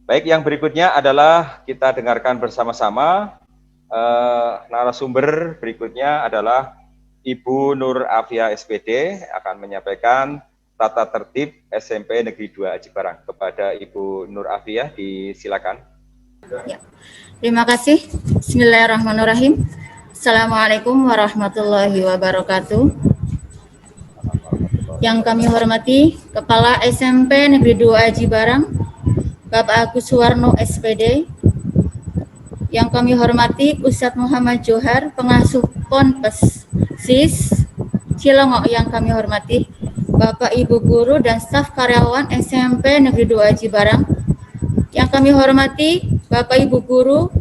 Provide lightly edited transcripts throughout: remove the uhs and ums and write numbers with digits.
Baik, yang berikutnya adalah kita dengarkan bersama-sama. Narasumber berikutnya adalah Ibu Nur Afia SPD akan menyampaikan tata tertib SMP Negeri 2 Aji Barang. Kepada Ibu Nur Afia, disilakan. Ya. Terima kasih. Bismillahirrahmanirrahim. Assalamualaikum warahmatullahi wabarakatuh. Yang kami hormati Kepala SMP Negeri 2 Aji Barang, Bapak Agus Suwarno SPD. Yang kami hormati Ustadz Muhammad Johar, Pengasuh Ponpes SIS Cilongok. Yang kami hormati Bapak Ibu Guru dan staf karyawan SMP Negeri 2 Aji Barang. Yang kami hormati Bapak Ibu Guru,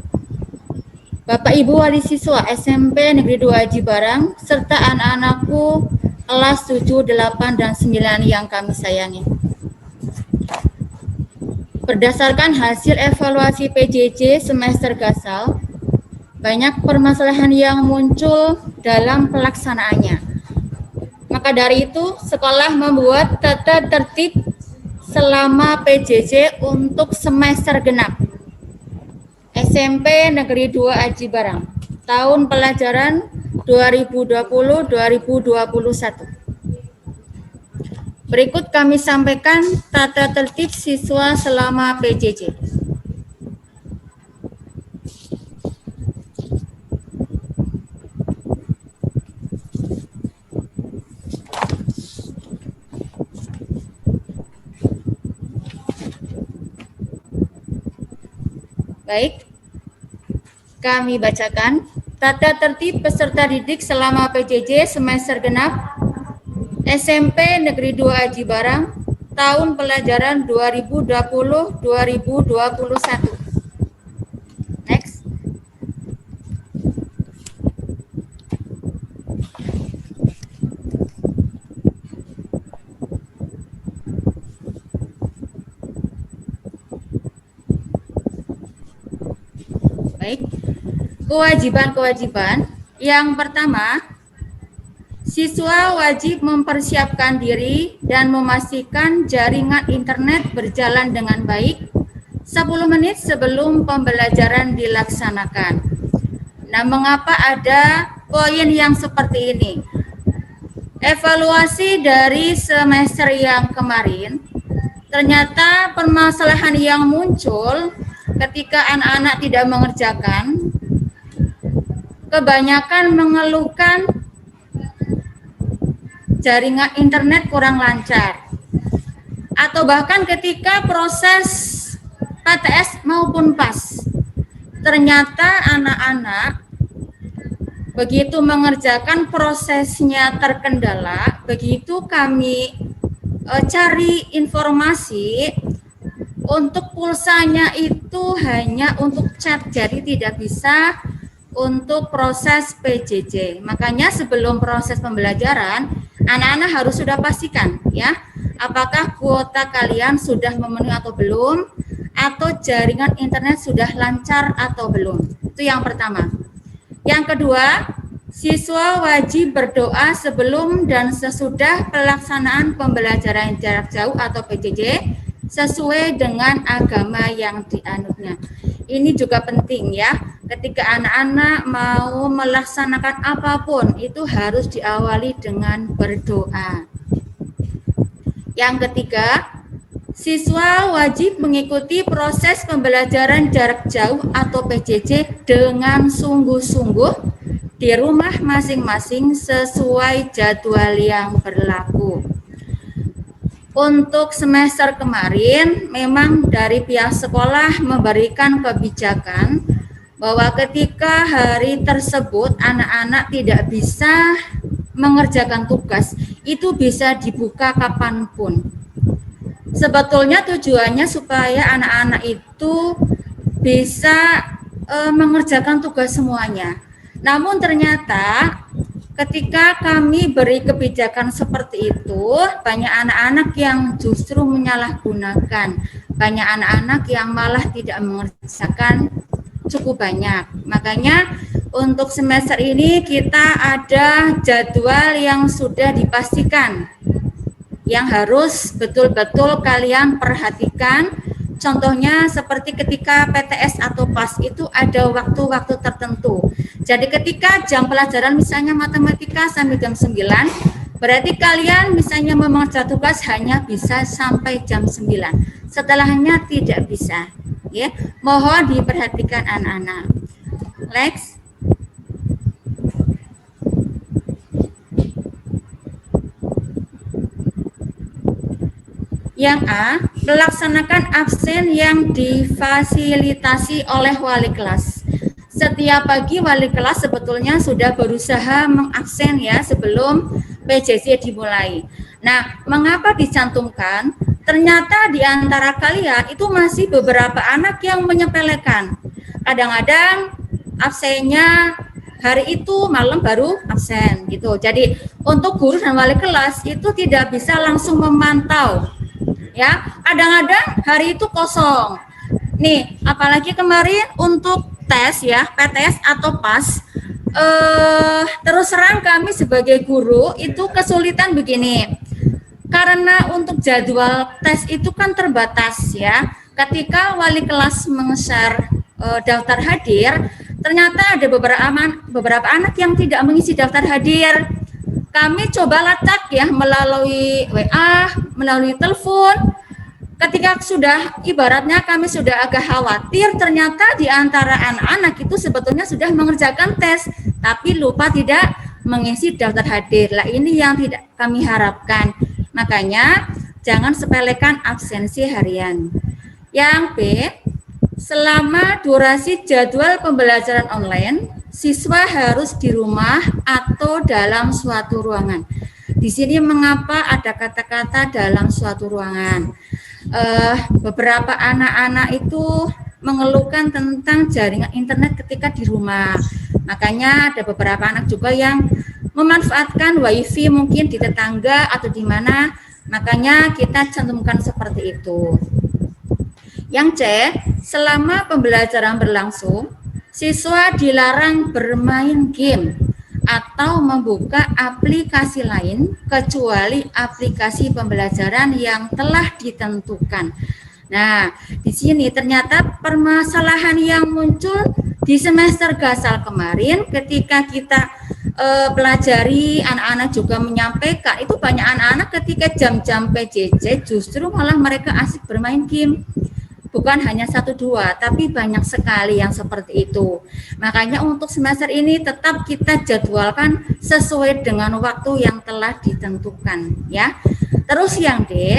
Bapak Ibu Wali Siswa SMP Negeri 2 Aji Barang, serta anak-anakku kelas 7, 8, dan 9 yang kami sayangi. Berdasarkan hasil evaluasi PJJ semester Gasal, banyak permasalahan yang muncul dalam pelaksanaannya. Maka dari itu, sekolah membuat tata tertib selama PJJ untuk semester genap SMP Negeri 2 Aji Barang, tahun pelajaran 2020-2021. Berikut kami sampaikan tata tertib siswa selama PJJ. Baik, kami bacakan tata tertib peserta didik selama PJJ semester genap SMP Negeri 2 Aji Barang, tahun pelajaran 2020-2021. Next. Baik. Kewajiban-kewajiban. Yang pertama, siswa wajib mempersiapkan diri dan memastikan jaringan internet berjalan dengan baik 10 menit sebelum pembelajaran dilaksanakan. Nah, mengapa ada poin yang seperti ini? Evaluasi dari semester yang kemarin, ternyata permasalahan yang muncul ketika anak-anak tidak mengerjakan, kebanyakan mengeluhkan jaringan internet kurang lancar, atau bahkan ketika proses PTS maupun PAS, ternyata anak-anak begitu mengerjakan prosesnya terkendala. Begitu kami cari informasi, untuk pulsanya itu hanya untuk chat, jadi tidak bisa untuk proses PJJ. Makanya sebelum proses pembelajaran, anak-anak harus sudah pastikan ya, apakah kuota kalian sudah memenuhi atau belum, atau jaringan internet sudah lancar atau belum. Itu yang pertama. Yang kedua, siswa wajib berdoa sebelum dan sesudah pelaksanaan pembelajaran jarak jauh atau PJJ sesuai dengan agama yang dianutnya. Ini juga penting ya, ketika anak-anak mau melaksanakan apapun itu harus diawali dengan berdoa. Yang ketiga, siswa wajib mengikuti proses pembelajaran jarak jauh atau PJJ dengan sungguh-sungguh di rumah masing-masing sesuai jadwal yang berlaku. Untuk semester kemarin, memang dari pihak sekolah memberikan kebijakan bahwa ketika hari tersebut anak-anak tidak bisa mengerjakan tugas, itu bisa dibuka kapanpun. Sebetulnya tujuannya supaya anak-anak itu bisa mengerjakan tugas semuanya. Namun ternyata ketika kami beri kebijakan seperti itu, banyak anak-anak yang justru menyalahgunakan, banyak anak-anak yang malah tidak mengerjakan cukup banyak. Makanya untuk semester ini kita ada jadwal yang sudah dipastikan, yang harus betul-betul kalian perhatikan Contohnya seperti ketika PTS atau PAS itu ada waktu-waktu tertentu. Jadi ketika jam pelajaran misalnya matematika sampai jam 9, berarti kalian misalnya mengerjakan tugas hanya bisa sampai jam 9. Setelahnya tidak bisa. Ya, mohon diperhatikan anak-anak. Next. Yang A, melaksanakan absen yang difasilitasi oleh wali kelas. Setiap pagi wali kelas sebetulnya sudah berusaha mengabsen ya sebelum PJJ dimulai. Nah, mengapa dicantumkan? Ternyata di antara kalian itu masih beberapa anak yang menyepelekan. Kadang-kadang absennya hari itu malam baru absen gitu. Jadi untuk guru dan wali kelas itu tidak bisa langsung memantau. Ya, kadang-kadang hari itu kosong. Nih, apalagi kemarin untuk tes ya, PTS atau PAS, terus terang kami sebagai guru itu kesulitan begini. Karena untuk jadwal tes itu kan terbatas ya. Ketika wali kelas meng-share daftar hadir, ternyata ada beberapa anak yang tidak mengisi daftar hadir. Kami coba lacak ya melalui WA, melalui telepon. Ketika sudah ibaratnya kami sudah agak khawatir, ternyata di antara anak-anak itu sebetulnya sudah mengerjakan tes, tapi lupa tidak mengisi daftar hadir. Lah ini yang tidak kami harapkan. Makanya jangan sepelekan absensi harian. Yang B, selama durasi jadwal pembelajaran online, siswa harus di rumah atau dalam suatu ruangan. Di sini mengapa ada kata-kata dalam suatu ruangan? Beberapa anak-anak itu mengeluhkan tentang jaringan internet ketika di rumah. Makanya ada beberapa anak juga yang memanfaatkan wifi mungkin di tetangga atau di mana. Makanya kita cantumkan seperti itu. Yang C, selama pembelajaran berlangsung, siswa dilarang bermain game atau membuka aplikasi lain kecuali aplikasi pembelajaran yang telah ditentukan. Nah, di sini ternyata permasalahan yang muncul di semester Gasal kemarin ketika kita pelajari, anak-anak juga menyampaikan, itu banyak anak-anak ketika jam-jam PJJ justru malah mereka asik bermain game. Bukan hanya 1-2, tapi banyak sekali yang seperti itu. Makanya untuk semester ini tetap kita jadwalkan sesuai dengan waktu yang telah ditentukan ya. Terus yang D,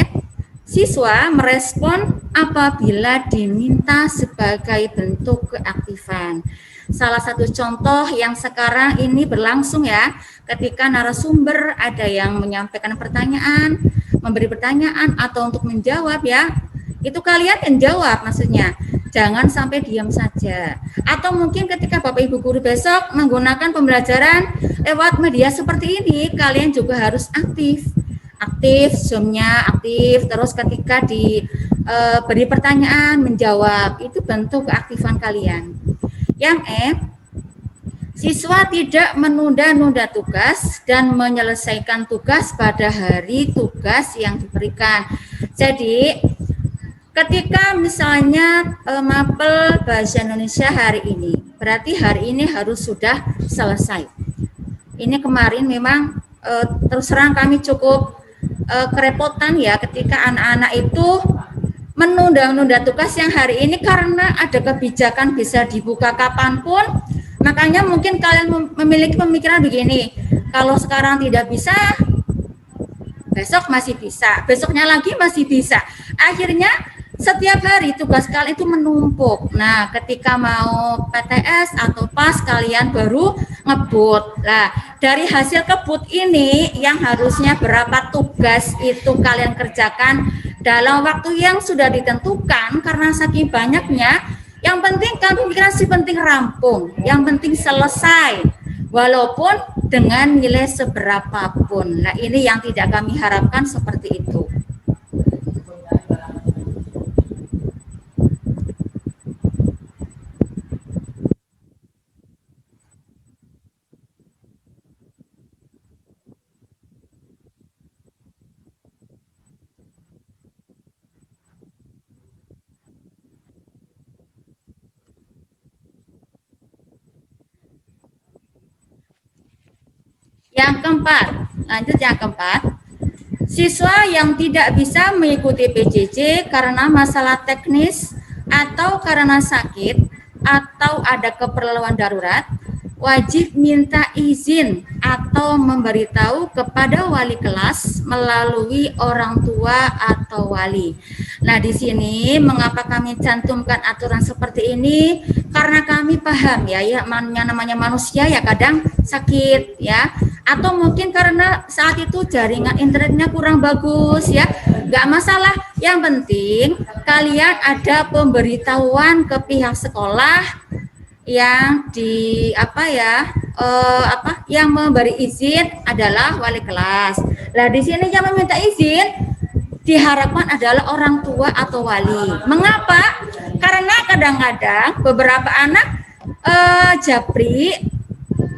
siswa merespon apabila diminta sebagai bentuk keaktifan. Salah satu contoh yang sekarang ini berlangsung ya, ketika narasumber ada yang menyampaikan pertanyaan, memberi pertanyaan atau untuk menjawab ya, itu kalian yang jawab maksudnya, jangan sampai diam saja. Atau mungkin ketika Bapak Ibu guru besok menggunakan pembelajaran lewat media seperti ini, kalian juga harus aktif, Zoom-nya aktif, terus ketika diberi pertanyaan menjawab, itu bentuk keaktifan kalian. Yang E, siswa tidak menunda-nunda tugas dan menyelesaikan tugas pada hari tugas yang diberikan. Jadi ketika misalnya mapel bahasa Indonesia hari ini, berarti hari ini harus sudah selesai. Ini kemarin memang terus terang kami cukup kerepotan ya ketika anak-anak itu menunda-nunda tugas yang hari ini karena ada kebijakan bisa dibuka kapanpun. Makanya mungkin kalian memiliki pemikiran begini, kalau sekarang tidak bisa, besok masih bisa, besoknya lagi masih bisa. Akhirnya setiap hari tugas kalian itu menumpuk. Nah, ketika mau PTS atau PAS kalian baru ngebut. Nah, dari hasil kebut ini yang harusnya berapa tugas itu kalian kerjakan dalam waktu yang sudah ditentukan karena saking banyaknya, yang penting kan pemikiran si penting rampung, yang penting selesai. Walaupun dengan nilai seberapapun. Nah, ini yang tidak kami harapkan seperti itu. Yang keempat, lanjut yang keempat, siswa yang tidak bisa mengikuti PJJ karena masalah teknis atau karena sakit atau ada keperluan darurat, wajib minta izin atau memberitahu kepada wali kelas melalui orang tua atau wali. Nah, di sini mengapa kami cantumkan aturan seperti ini? Karena kami paham ya, namanya manusia ya kadang sakit ya, atau mungkin karena saat itu jaringan internetnya kurang bagus ya, nggak masalah. Yang penting kalian ada pemberitahuan ke pihak sekolah yang yang memberi izin adalah wali kelas. Nah, di sini yang meminta izin diharapkan adalah orang tua atau wali. Mengapa? Karena kadang-kadang beberapa anak japri,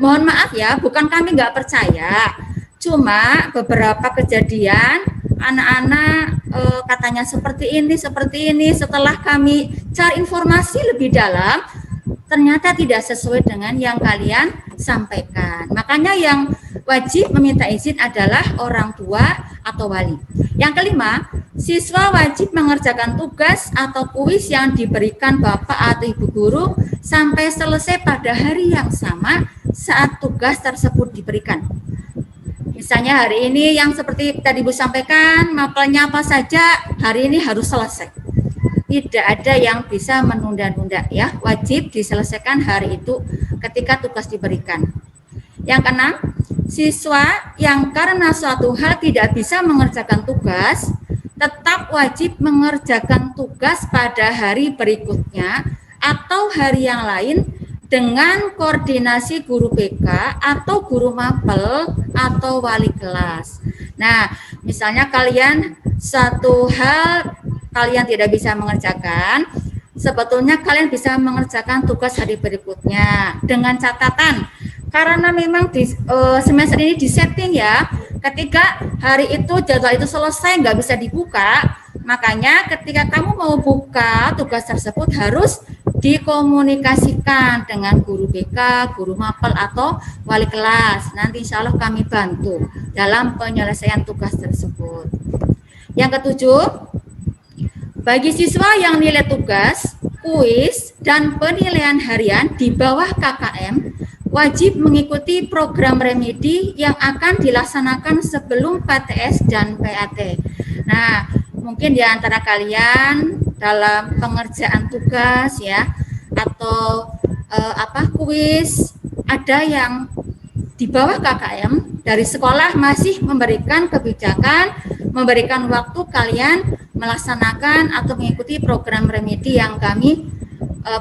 mohon maaf ya, bukan kami nggak percaya, cuma beberapa kejadian anak-anak katanya seperti ini, setelah kami cari informasi lebih dalam, ternyata tidak sesuai dengan yang kalian sampaikan. Makanya yang wajib meminta izin adalah orang tua atau wali. Yang kelima, siswa wajib mengerjakan tugas atau kuis yang diberikan bapak atau ibu guru sampai selesai pada hari yang sama saat tugas tersebut diberikan. Misalnya hari ini yang seperti tadi Ibu sampaikan, mapelnya apa saja, hari ini harus selesai. Tidak ada yang bisa menunda-nunda ya, wajib diselesaikan hari itu ketika tugas diberikan. Yang keenam, siswa yang karena suatu hal tidak bisa mengerjakan tugas, tetap wajib mengerjakan tugas pada hari berikutnya atau hari yang lain dengan koordinasi guru BK atau guru mapel atau wali kelas. Nah, misalnya kalian satu hal kalian tidak bisa mengerjakan, sebetulnya kalian bisa mengerjakan tugas hari berikutnya dengan catatan, karena memang di semester ini disetting ya, ketika hari itu jadwal itu selesai nggak bisa dibuka, makanya ketika kamu mau buka tugas tersebut harus dikomunikasikan dengan guru BK, guru mapel atau wali kelas. Nanti insya Allah kami bantu dalam penyelesaian tugas tersebut. Yang ketujuh, bagi siswa yang nilai tugas, kuis, dan penilaian harian di bawah KKM, wajib mengikuti program remedi yang akan dilaksanakan sebelum PTS dan PAT. Nah, mungkin di antara kalian dalam pengerjaan tugas ya, atau kuis, ada yang di bawah KKM dari sekolah masih memberikan kebijakan, memberikan waktu kalian melaksanakan atau mengikuti program remedi yang kami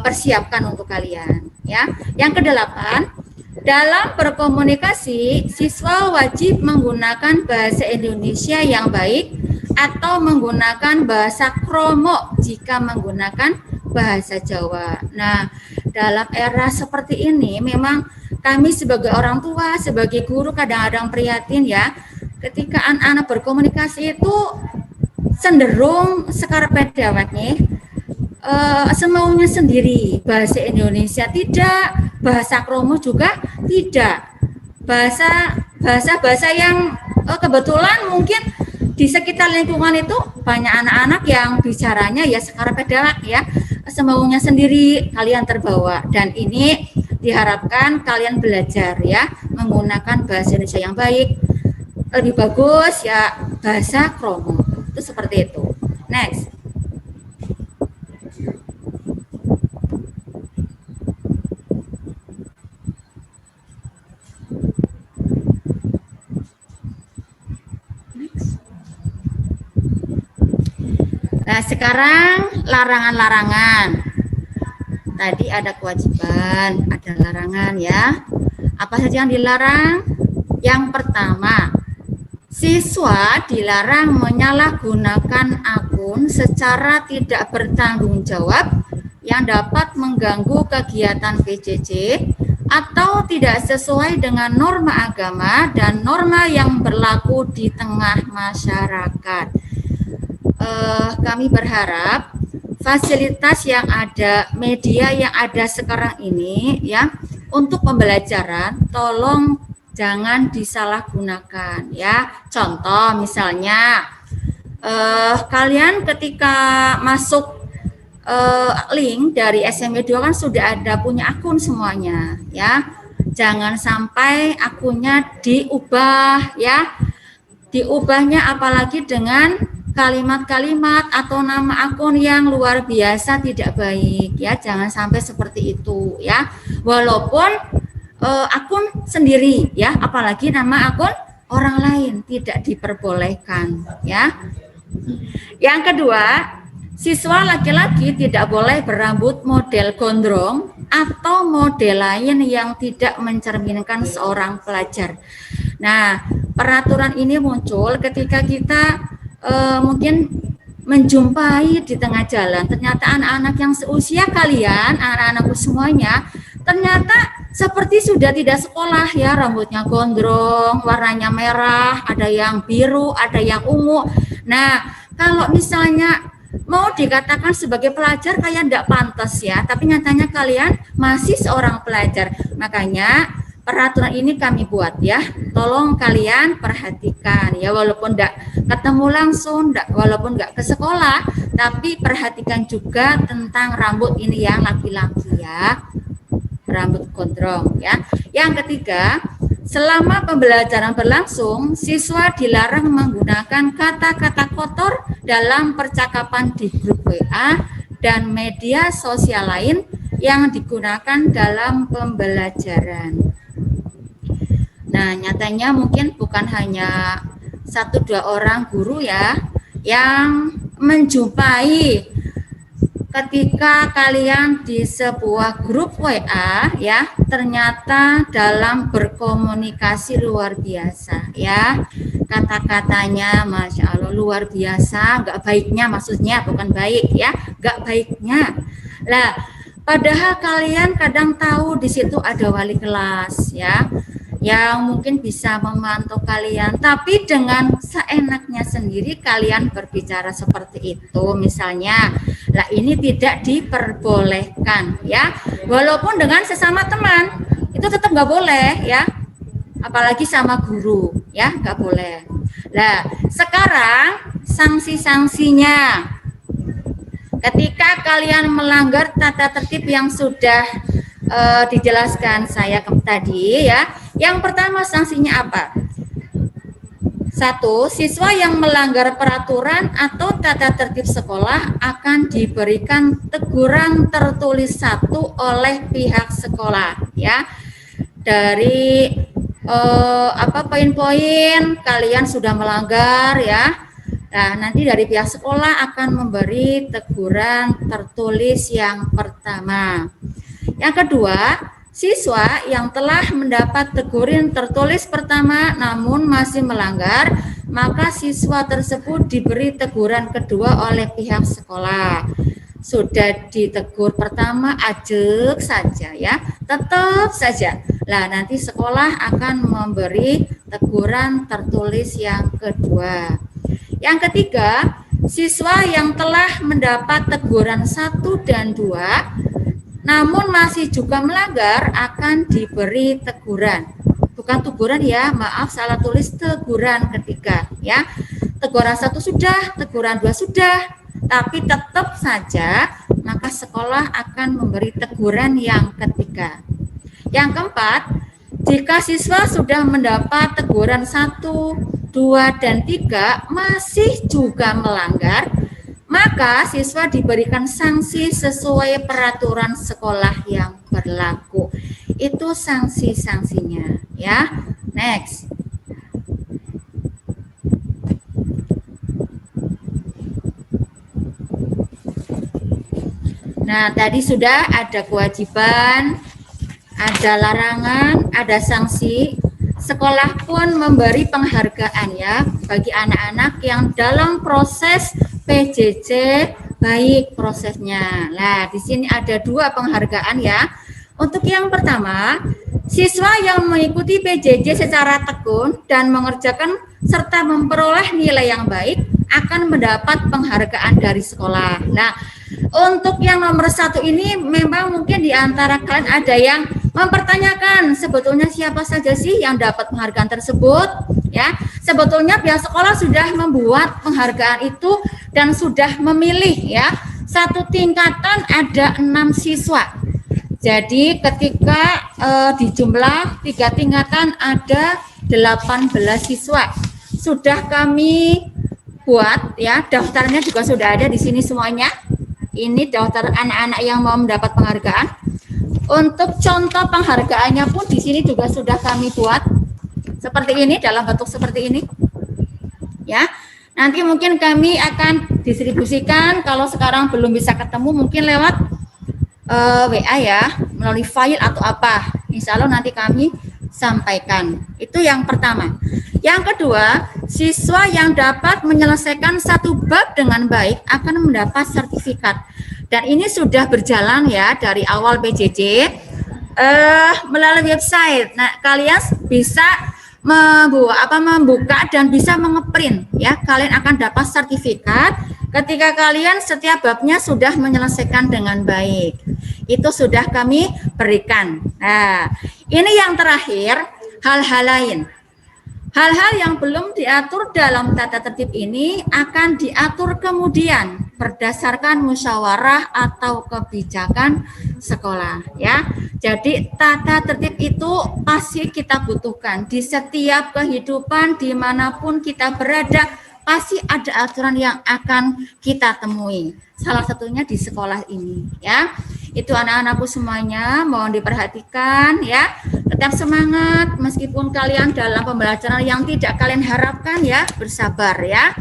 persiapkan untuk kalian ya. Yang kedelapan, dalam berkomunikasi siswa wajib menggunakan bahasa Indonesia yang baik atau menggunakan bahasa kromo jika menggunakan bahasa Jawa. Nah, dalam era seperti ini memang kami sebagai orang tua, sebagai guru kadang-kadang prihatin ya, ketika anak-anak berkomunikasi itu cenderung sekarang deweknya semaunya sendiri, bahasa Indonesia tidak, bahasa kromo juga tidak, bahasa yang kebetulan mungkin di sekitar lingkungan itu banyak anak-anak yang bicaranya ya sekarang dewek ya, semaunya sendiri, kalian terbawa, dan ini diharapkan kalian belajar ya menggunakan bahasa Indonesia yang baik, lebih bagus ya bahasa kromo. Itu seperti itu. Next. Nah, sekarang larangan-larangan. Tadi ada kewajiban, ada larangan ya. Apa saja yang dilarang? Yang pertama, siswa dilarang menyalahgunakan akun secara tidak bertanggung jawab yang dapat mengganggu kegiatan PJJ atau tidak sesuai dengan norma agama dan norma yang berlaku di tengah masyarakat. Kami berharap fasilitas yang ada, media yang ada sekarang ini ya, untuk pembelajaran tolong jangan disalahgunakan ya. Contoh misalnya kalian ketika masuk link dari SMP 2 kan sudah ada punya akun semuanya ya. Jangan sampai akunnya diubah ya. Diubahnya apalagi dengan kalimat-kalimat atau nama akun yang luar biasa tidak baik ya. Jangan sampai seperti itu ya. Walaupun akun sendiri ya, apalagi nama akun orang lain tidak diperbolehkan ya. Yang kedua, siswa laki-laki tidak boleh berambut model gondrong atau model lain yang tidak mencerminkan seorang pelajar. Nah, peraturan ini muncul ketika kita mungkin menjumpai di tengah jalan, ternyata anak-anak yang seusia kalian, anak-anakku semuanya, ternyata seperti sudah tidak sekolah ya, rambutnya gondrong, warnanya merah, ada yang biru, ada yang ungu. Nah, kalau misalnya mau dikatakan sebagai pelajar kayak tidak pantas ya, tapi nyatanya kalian masih seorang pelajar. Makanya peraturan ini kami buat ya, tolong kalian perhatikan ya, walaupun tidak ketemu langsung, walaupun nggak ke sekolah, tapi perhatikan juga tentang rambut ini yang laki-laki ya, rambut gondrong ya. Yang ketiga, selama pembelajaran berlangsung, siswa dilarang menggunakan kata-kata kotor dalam percakapan di grup WA dan media sosial lain yang digunakan dalam pembelajaran. Nah, nyatanya mungkin bukan hanya 1-2 orang guru ya yang menjumpai ketika kalian di sebuah grup WA ya, ternyata dalam berkomunikasi luar biasa ya, kata-katanya Masya Allah luar biasa, nggak baiknya, maksudnya bukan baik ya, nggak baiknya lah. Padahal kalian kadang tahu di situ ada wali kelas ya, yang mungkin bisa memantau kalian, tapi dengan seenaknya sendiri kalian berbicara seperti itu misalnya. Lah ini tidak diperbolehkan ya, walaupun dengan sesama teman itu tetap nggak boleh ya, apalagi sama guru ya, nggak boleh. Nah sekarang sanksi-sanksinya ketika kalian melanggar tata tertib yang sudah dijelaskan saya tadi ya. Yang pertama sanksinya apa? 1. Siswa yang melanggar peraturan atau tata tertib sekolah akan diberikan teguran tertulis 1 oleh pihak sekolah ya. Dari poin-poin kalian sudah melanggar ya. Nah, nanti dari pihak sekolah akan memberi teguran tertulis yang pertama. Yang kedua, siswa yang telah mendapat teguran tertulis pertama namun masih melanggar, maka siswa tersebut diberi teguran kedua oleh pihak sekolah. Sudah ditegur pertama ajak saja ya, tetap saja. Lah nanti sekolah akan memberi teguran tertulis yang kedua. Yang ketiga, siswa yang telah mendapat teguran 1 dan 2 namun masih juga melanggar akan diberi teguran. Bukan teguran ya, maaf salah tulis, teguran ketiga ya. Teguran 1 sudah, teguran 2 sudah, tapi tetap saja maka sekolah akan memberi teguran yang ketiga. Yang keempat, jika siswa sudah mendapat teguran 1, 2, dan 3 masih juga melanggar, maka siswa diberikan sanksi sesuai peraturan sekolah yang berlaku. Itu sanksi-sanksinya ya. Next. Nah, tadi sudah ada kewajiban, ada larangan, ada sanksi. Sekolah pun memberi penghargaan ya bagi anak-anak yang dalam proses PJJ baik prosesnya. Nah, di sini ada 2 penghargaan ya. Untuk yang pertama, siswa yang mengikuti PJJ secara tekun dan mengerjakan serta memperoleh nilai yang baik akan mendapat penghargaan dari sekolah. Nah, untuk yang nomor 1 ini memang mungkin di antara kalian ada yang mempertanyakan sebetulnya siapa saja sih yang dapat penghargaan tersebut, ya. Sebetulnya pihak sekolah sudah membuat penghargaan itu dan sudah memilih, ya. Satu tingkatan ada 6 siswa. Jadi ketika di jumlah 3 tingkatan ada 18 siswa. Sudah kami buat, ya, daftarnya juga sudah ada di sini semuanya. Ini daftar anak-anak yang mau mendapat penghargaan. Untuk contoh penghargaannya pun di sini juga sudah kami buat seperti ini, dalam bentuk seperti ini, ya. Nanti mungkin kami akan distribusikan, kalau sekarang belum bisa ketemu mungkin lewat WA, ya, melalui file atau apa. Insya Allah nanti kami sampaikan. Itu yang pertama. Yang kedua, siswa yang dapat menyelesaikan satu bab dengan baik akan mendapat sertifikat. Dan ini sudah berjalan, ya, dari awal PJJ melalui website. Nah, kalian bisa membuka dan bisa mengeprint, ya. Kalian akan dapat sertifikat ketika kalian setiap babnya sudah menyelesaikan dengan baik. Itu sudah kami berikan. Nah, ini yang terakhir, hal-hal lain. Hal-hal yang belum diatur dalam tata tertib ini akan diatur kemudian berdasarkan musyawarah atau kebijakan sekolah, ya. Jadi tata tertib itu pasti kita butuhkan di setiap kehidupan, dimanapun kita berada, pasti ada aturan yang akan kita temui. Salah satunya di sekolah ini, ya. Itu anak-anakku semuanya, mohon diperhatikan, ya. Tetap semangat meskipun kalian dalam pembelajaran yang tidak kalian harapkan, ya, bersabar, ya.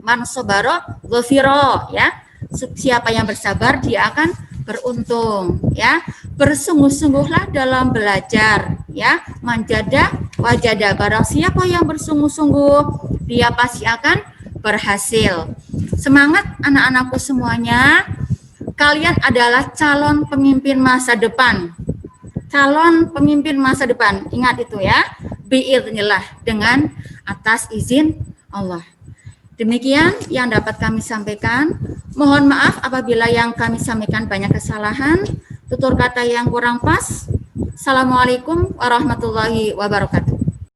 Man sobaro ghafiro, ya. Siapa yang bersabar dia akan beruntung, ya. Bersungguh-sungguhlah dalam belajar, ya. Manjada wajada, barang siapa yang bersungguh-sungguh dia pasti akan berhasil. Semangat anak-anakku semuanya. Kalian adalah calon pemimpin masa depan. Calon pemimpin masa depan. Ingat itu, ya. Biiznillah, dengan atas izin Allah. Demikian yang dapat kami sampaikan. Mohon maaf apabila yang kami sampaikan banyak kesalahan, tutur kata yang kurang pas. Assalamualaikum warahmatullahi wabarakatuh.